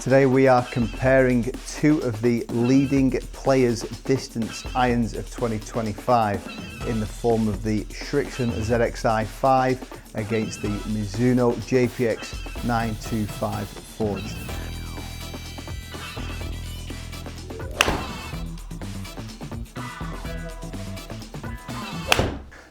Today we are comparing two of the leading players' distance irons of 2025 in the form of the Srixon ZXi5 against the Mizuno JPX 925 forged.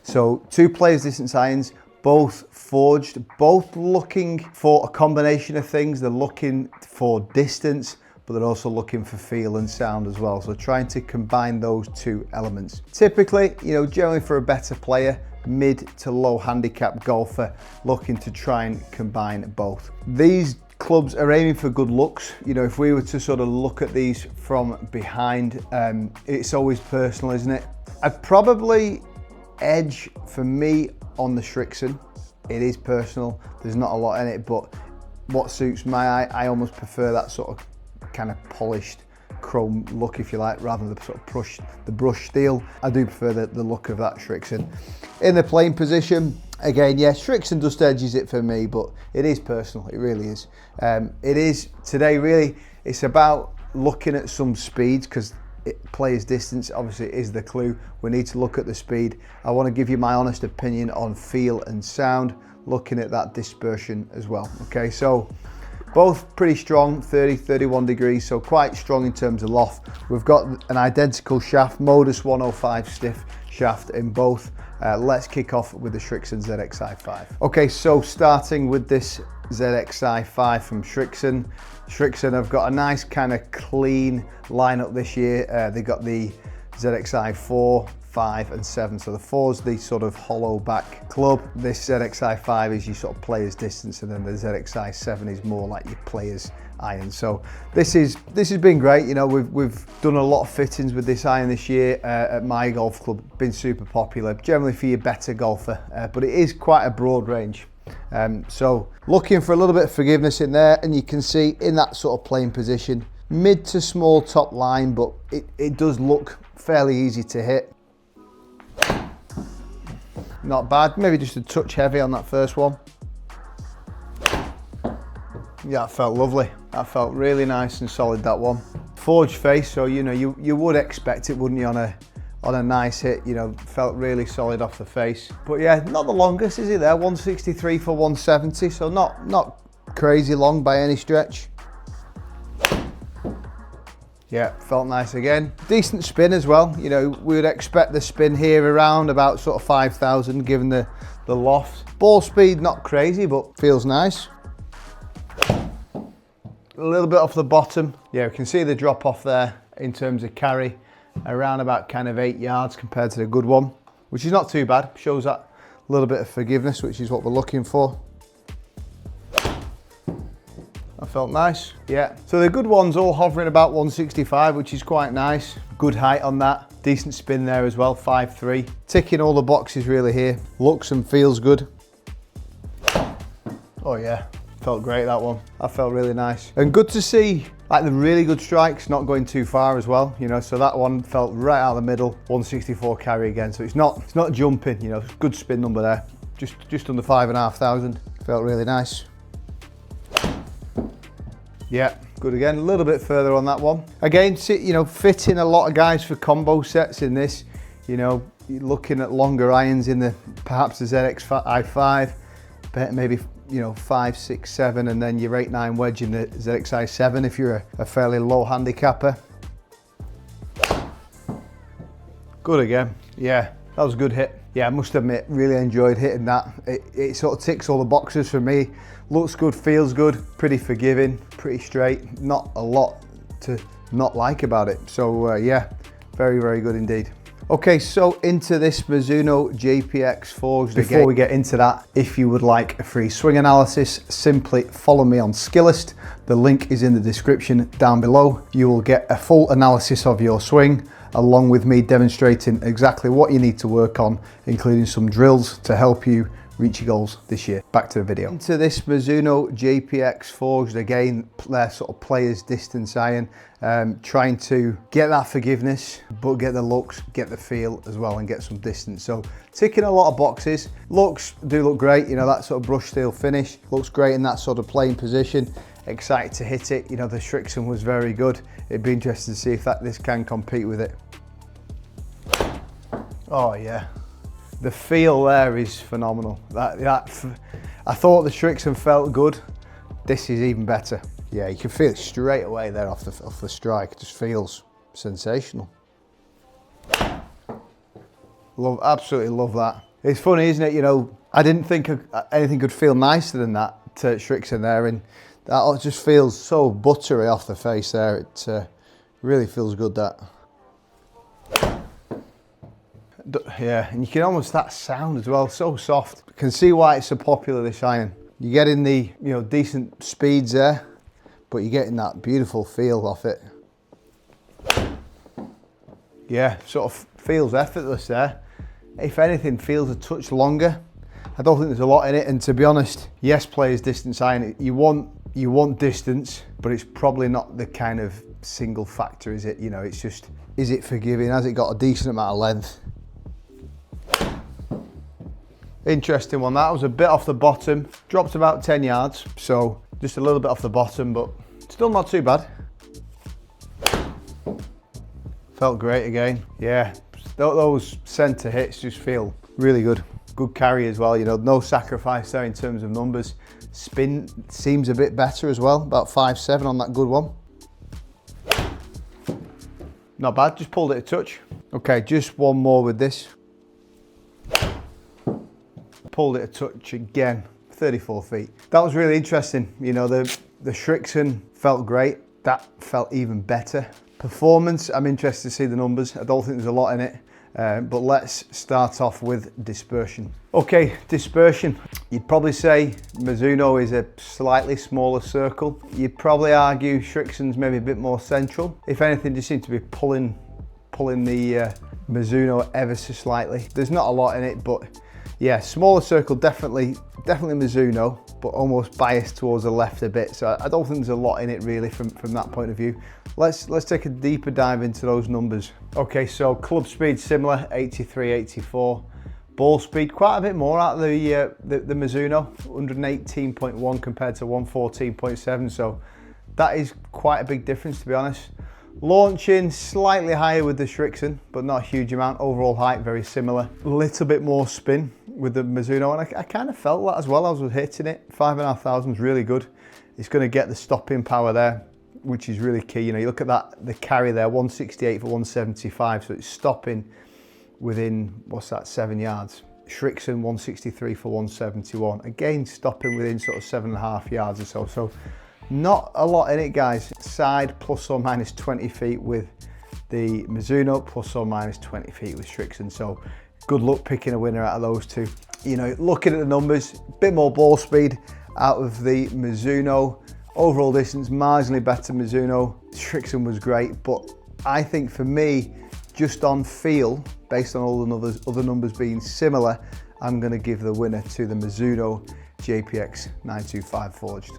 So two players' distance irons, both forged, both looking for a combination of things. They're looking for distance, but they're also looking for feel and sound as well. So trying to combine those two elements. Typically, generally for a better player, mid to low handicap golfer, looking to try and combine both. These clubs are aiming for good looks. If we were to sort of look at these from behind, it's always personal, isn't it? I'd probably edge for me on the Srixon. It is personal, there's not a lot in it, but what suits my eye, I almost prefer that sort of kind of polished chrome look, if you like, rather than the sort of brush steel. I do prefer the look of that Srixon. In the playing position, again, yeah, Srixon just edges it for me, but it is personal, it really is. It is today, really, it's about looking at some speeds, because player's distance obviously is the clue. We need to look at the speed. I want to give you my honest opinion on feel and sound, looking at that dispersion as well. Okay, so both pretty strong, 30-31 degrees, so quite strong in terms of loft. We've got an identical shaft, Modus 105 stiff shaft in both. Let's kick off with the Srixon ZXi5. Okay, so starting with this ZXi5 from Srixon. Srixon have got a nice kind of clean lineup this year. They got the ZXi4, 5 and 7. So the 4's the sort of hollow back club. This ZXi5 is your sort of player's distance, and then the ZXi7 is more like your player's iron. So this has been great. We've done a lot of fittings with this iron this year at my golf club. Been super popular, generally for your better golfer, but it is quite a broad range. So looking for a little bit of forgiveness in there, and you can see in that sort of playing position, mid to small top line, but it does look fairly easy to hit. Not bad, maybe just a touch heavy on that first one. Yeah, that felt lovely. That felt really nice and solid, that one. Forged face, so you would expect it, wouldn't you, on a nice hit. Felt really solid off the face. But yeah, not the longest, is it there? 163 for 170, so not crazy long by any stretch. Yeah, felt nice again. Decent spin as well. We would expect the spin here around about sort of 5,000 given the loft. Ball speed, not crazy, but feels nice. A little bit off the bottom. Yeah, we can see the drop off there in terms of carry, around about kind of 8 yards compared to the good one, which is not too bad. Shows that little bit of forgiveness, which is what we're looking for. That felt nice. Yeah, so the good one's all hovering about 165, which is quite nice. Good height on that. Decent spin there as well, 5.3. Ticking all the boxes really here. Looks and feels good. Oh yeah, felt great, that one. That felt really nice. And good to see like the really good strikes not going too far as well, so that one felt right out of the middle. 164 carry again, so it's not jumping, good spin number there. Just under 5,500. Felt really nice. Yeah, good again. A little bit further on that one. Again, fitting a lot of guys for combo sets in this. You're looking at longer irons in perhaps the ZXi5, maybe 5, 6, 7, and then your 8-9 wedge in the ZXi7 if you're a fairly low handicapper. Good again. Yeah, that was a good hit. Yeah, I must admit, really enjoyed hitting that. It sort of ticks all the boxes for me. Looks good, feels good, pretty forgiving, pretty straight. Not a lot to not like about it. So yeah, very, very good indeed. Okay, so into this Mizuno JPX forged. Before we get into that, if you would like a free swing analysis, simply follow me on Skillest. The link is in the description down below. You will get a full analysis of your swing, along with me demonstrating exactly what you need to work on, including some drills to help you reach your goals this year. Back to the video. Into this Mizuno JPX forged, again, their sort of player's distance iron, trying to get that forgiveness, but get the looks, get the feel as well, and get some distance. So ticking a lot of boxes. Looks do look great, that sort of brush steel finish looks great in that sort of playing position. excited to hit it. You know, the Srixon was very good. It'd be interesting to see if this can compete with it. Oh yeah, the feel there is phenomenal. I thought the Srixon felt good. This is even better. Yeah, you can feel it straight away there off the strike. It just feels sensational. Absolutely love that. It's funny, isn't it? You know, I didn't think anything could feel nicer than that Srixon there, and that just feels so buttery off the face there. It really feels good, that. Yeah, and you can almost, that sound as well, so soft. You can see why it's so popular, this iron. You're getting the, you know, decent speeds there, but you're getting that beautiful feel off it. Yeah, sort of feels effortless there. If anything, feels a touch longer. I don't think there's a lot in it, and to be honest, yes, players distance iron. You want distance, but it's probably not the kind of single factor, is it? You know, it's just, is it forgiving? Has it got a decent amount of length? Interesting one. That was a bit off the bottom, dropped about 10 yards, so just a little bit off the bottom, but still not too bad. Felt great again. Yeah, those centre hits just feel really good. Good carry as well, you know, no sacrifice there in terms of numbers. Spin seems a bit better as well, about 5.7 on that good one. Not bad, just pulled it a touch. Okay, just one more with this. Pulled it a touch again, 34 feet. That was really interesting. You know, the Srixon felt great. That felt even better. Performance, I'm interested to see the numbers. I don't think there's a lot in it, but let's start off with dispersion. Okay, dispersion. You'd probably say Mizuno is a slightly smaller circle. You'd probably argue Srixon's maybe a bit more central. If anything, just seem to be pulling the Mizuno ever so slightly. There's not a lot in it, but yeah, smaller circle, definitely Mizuno, but almost biased towards the left a bit. So I don't think there's a lot in it really from that point of view. Let's take a deeper dive into those numbers. Okay, so club speed similar, 83, 84. Ball speed quite a bit more out of the Mizuno, 118.1 compared to 114.7. So that is quite a big difference, to be honest. Launching slightly higher with the Srixon, but not a huge amount. Overall height very similar. A little bit more spin with the Mizuno, and I kind of felt that as well. I was hitting it. 5,500 is really good. It's going to get the stopping power there, which is really key. You know, you look at that, the carry there, 168 for 175, so it's stopping within, what's that, 7 yards. Srixon 163 for 171. Again, stopping within sort of 7.5 yards or so. So not a lot in it, guys. Side plus or minus 20 feet with the Mizuno, plus or minus 20 feet with Srixon. So good luck picking a winner out of those two. You know, looking at the numbers, a bit more ball speed out of the Mizuno. Overall distance, marginally better Mizuno. Srixon was great, but I think for me, just on feel, based on all the other numbers being similar, I'm going to give the winner to the Mizuno JPX 925 forged.